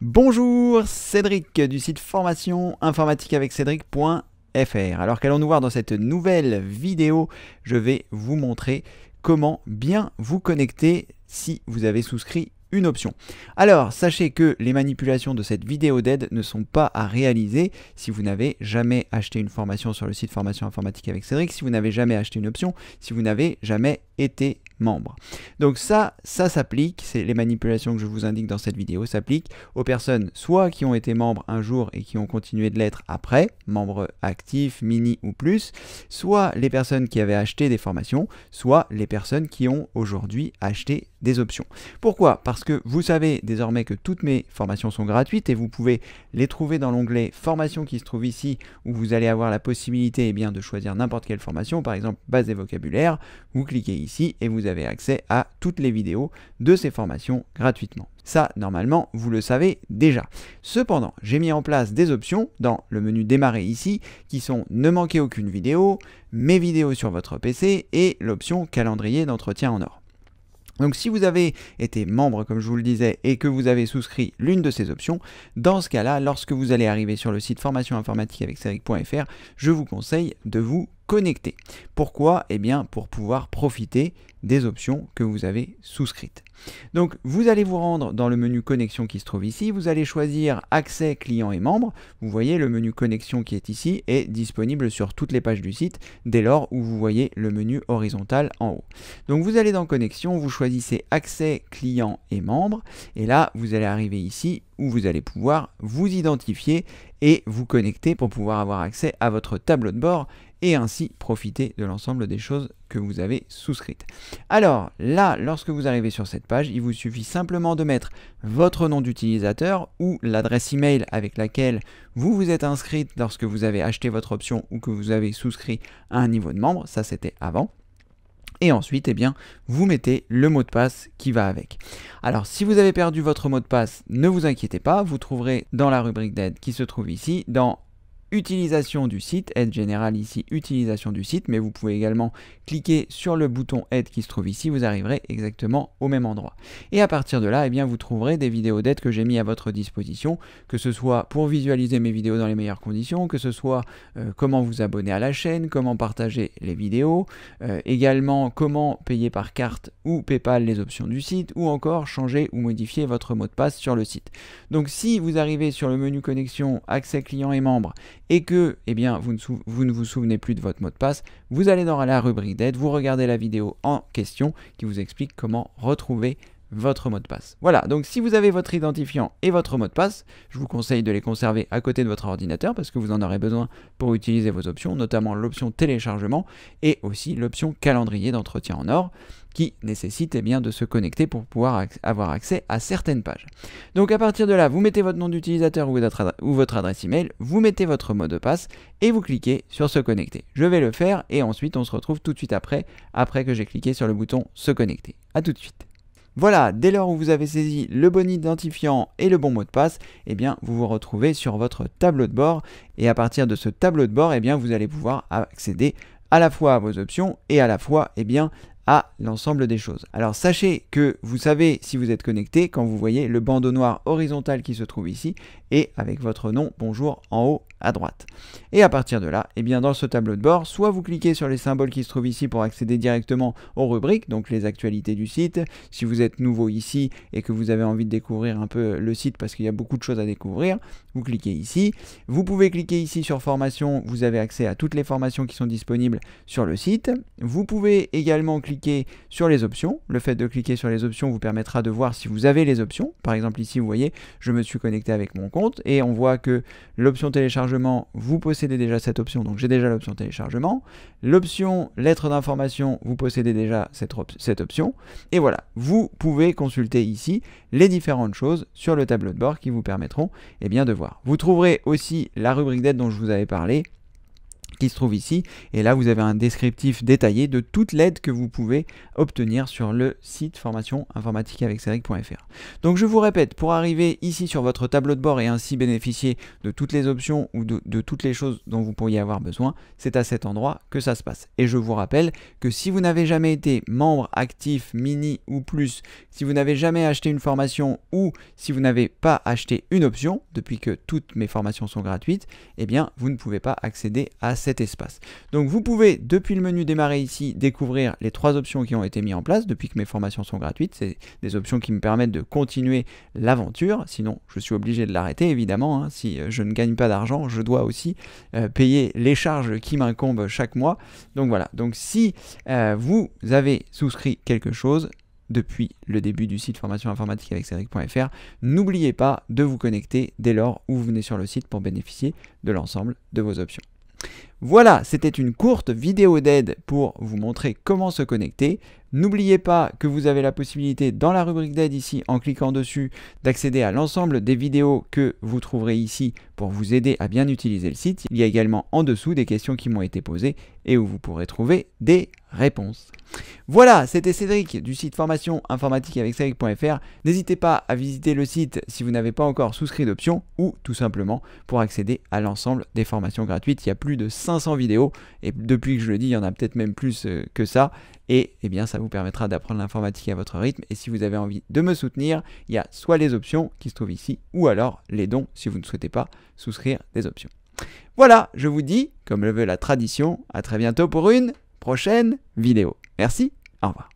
Bonjour, Cédric du site formation informatique avec Cédric.fr. Alors qu'allons-nous voir dans cette nouvelle vidéo? Je vais vous montrer comment bien vous connecter si vous avez souscrit une option. Alors, sachez que les manipulations de cette vidéo d'aide ne sont pas à réaliser si vous n'avez jamais acheté une formation sur le site formation informatique avec Cédric, si vous n'avez jamais acheté une option, si vous n'avez jamais été membre. Donc ça s'applique, c'est les manipulations que je vous indique dans cette vidéo s'appliquent aux personnes soit qui ont été membres un jour et qui ont continué de l'être après, membres actifs, mini ou plus, soit les personnes qui avaient acheté des formations, soit les personnes qui ont aujourd'hui acheté des options. Pourquoi? Parce que vous savez désormais que toutes mes formations sont gratuites et vous pouvez les trouver dans l'onglet formation qui se trouve ici où vous allez avoir la possibilité de choisir n'importe quelle formation, par exemple base et vocabulaire, vous cliquez ici et vous avez accès à toutes les vidéos de ces formations gratuitement. Ça, normalement, vous le savez déjà. Cependant, j'ai mis en place des options dans le menu démarrer ici qui sont ne manquez aucune vidéo, mes vidéos sur votre PC et l'option calendrier d'entretien en or. Donc si vous avez été membre, comme je vous le disais, et que vous avez souscrit l'une de ces options, dans ce cas-là, lorsque vous allez arriver sur le site formation informatique avec Cédric.fr, je vous conseille de vous connecter. Pourquoi? Eh bien, pour pouvoir profiter des options que vous avez souscrites. Donc, vous allez vous rendre dans le menu connexion qui se trouve ici. Vous allez choisir accès client et membres. Vous voyez le menu connexion qui est ici est disponible sur toutes les pages du site dès lors où vous voyez le menu horizontal en haut. Donc, vous allez dans connexion, vous choisissez accès client et membres et là, vous allez arriver ici où vous allez pouvoir vous identifier et vous connecter pour pouvoir avoir accès à votre tableau de bord et ainsi profiter de l'ensemble des choses que vous avez souscrites. Alors là, lorsque vous arrivez sur cette page, il vous suffit simplement de mettre votre nom d'utilisateur ou l'adresse email avec laquelle vous vous êtes inscrite lorsque vous avez acheté votre option ou que vous avez souscrit à un niveau de membre, ça c'était avant. Et ensuite, vous mettez le mot de passe qui va avec. Alors, si vous avez perdu votre mot de passe, ne vous inquiétez pas, vous trouverez dans la rubrique d'aide qui se trouve ici, dans utilisation du site, aide générale ici, utilisation du site, mais vous pouvez également cliquer sur le bouton aide qui se trouve ici, vous arriverez exactement au même endroit. Et à partir de là, vous trouverez des vidéos d'aide que j'ai mis à votre disposition, que ce soit pour visualiser mes vidéos dans les meilleures conditions, que ce soit comment vous abonner à la chaîne, comment partager les vidéos, également comment payer par carte ou PayPal les options du site, ou encore changer ou modifier votre mot de passe sur le site. Donc si vous arrivez sur le menu connexion, accès client et membres, et que vous ne vous souvenez plus de votre mot de passe, vous allez dans la rubrique d'aide, vous regardez la vidéo en question qui vous explique comment retrouver votre mot de passe. Voilà, donc si vous avez votre identifiant et votre mot de passe, je vous conseille de les conserver à côté de votre ordinateur parce que vous en aurez besoin pour utiliser vos options, notamment l'option téléchargement et aussi l'option calendrier d'entretien en or qui nécessite de se connecter pour pouvoir avoir accès à certaines pages. Donc à partir de là, vous mettez votre nom d'utilisateur ou votre adresse email, vous mettez votre mot de passe et vous cliquez sur se connecter. Je vais le faire et ensuite on se retrouve tout de suite après que j'ai cliqué sur le bouton se connecter. À tout de suite. Voilà, dès lors où vous avez saisi le bon identifiant et le bon mot de passe, vous vous retrouvez sur votre tableau de bord et à partir de ce tableau de bord, vous allez pouvoir accéder à la fois à vos options et à la fois à l'ensemble des choses. Alors sachez que vous savez si vous êtes connecté quand vous voyez le bandeau noir horizontal qui se trouve ici et avec votre nom bonjour en haut à droite. Et à partir de là, dans ce tableau de bord, soit vous cliquez sur les symboles qui se trouvent ici pour accéder directement aux rubriques, donc les actualités du site. Si vous êtes nouveau ici et que vous avez envie de découvrir un peu le site parce qu'il y a beaucoup de choses à découvrir, vous cliquez ici. Vous pouvez cliquer ici sur formation, vous avez accès à toutes les formations qui sont disponibles sur le site. Vous pouvez également cliquer sur les options. Le fait de cliquer sur les options vous permettra de voir si vous avez les options. Par exemple ici, vous voyez, je me suis connecté avec mon compte et on voit que l'option téléchargement, vous possédez déjà cette option, donc j'ai déjà l'option téléchargement. L'option lettre d'information, vous possédez déjà cette option. Et voilà, vous pouvez consulter ici les différentes choses sur le tableau de bord qui vous permettront de voir. Vous trouverez aussi la rubrique d'aide dont je vous avais parlé, qui se trouve ici, et là vous avez un descriptif détaillé de toute l'aide que vous pouvez obtenir sur le site formation-informatique-avec-cédric.fr. Donc je vous répète, pour arriver ici sur votre tableau de bord et ainsi bénéficier de toutes les options ou de toutes les choses dont vous pourriez avoir besoin, c'est à cet endroit que ça se passe. Et je vous rappelle que si vous n'avez jamais été membre actif, mini ou plus, si vous n'avez jamais acheté une formation ou si vous n'avez pas acheté une option, depuis que toutes mes formations sont gratuites, eh bien vous ne pouvez pas accéder à cet espace. Donc vous pouvez, depuis le menu démarrer ici, découvrir les 3 options qui ont été mises en place depuis que mes formations sont gratuites. C'est des options qui me permettent de continuer l'aventure, sinon je suis obligé de l'arrêter évidemment, hein. Si je ne gagne pas d'argent, je dois aussi payer les charges qui m'incombent chaque mois. Donc voilà, donc si vous avez souscrit quelque chose depuis le début du site formation informatique avec Cédric.fr, n'oubliez pas de vous connecter dès lors où vous venez sur le site pour bénéficier de l'ensemble de vos options. Voilà, c'était une courte vidéo d'aide pour vous montrer comment se connecter. N'oubliez pas que vous avez la possibilité dans la rubrique d'aide ici, en cliquant dessus, d'accéder à l'ensemble des vidéos que vous trouverez ici pour vous aider à bien utiliser le site. Il y a également en dessous des questions qui m'ont été posées et où vous pourrez trouver des réponses. Voilà, c'était Cédric du site formation informatique avec Cédric.fr. N'hésitez pas à visiter le site si vous n'avez pas encore souscrit d'options ou tout simplement pour accéder à l'ensemble des formations gratuites. Il y a plus de 500 vidéos et depuis que je le dis, il y en a peut-être même plus que ça. Et eh bien, ça vous permettra d'apprendre l'informatique à votre rythme. Et si vous avez envie de me soutenir, il y a soit les options qui se trouvent ici ou alors les dons si vous ne souhaitez pas souscrire des options. Voilà, je vous dis, comme le veut la tradition, à très bientôt pour une prochaine vidéo. Merci, au revoir.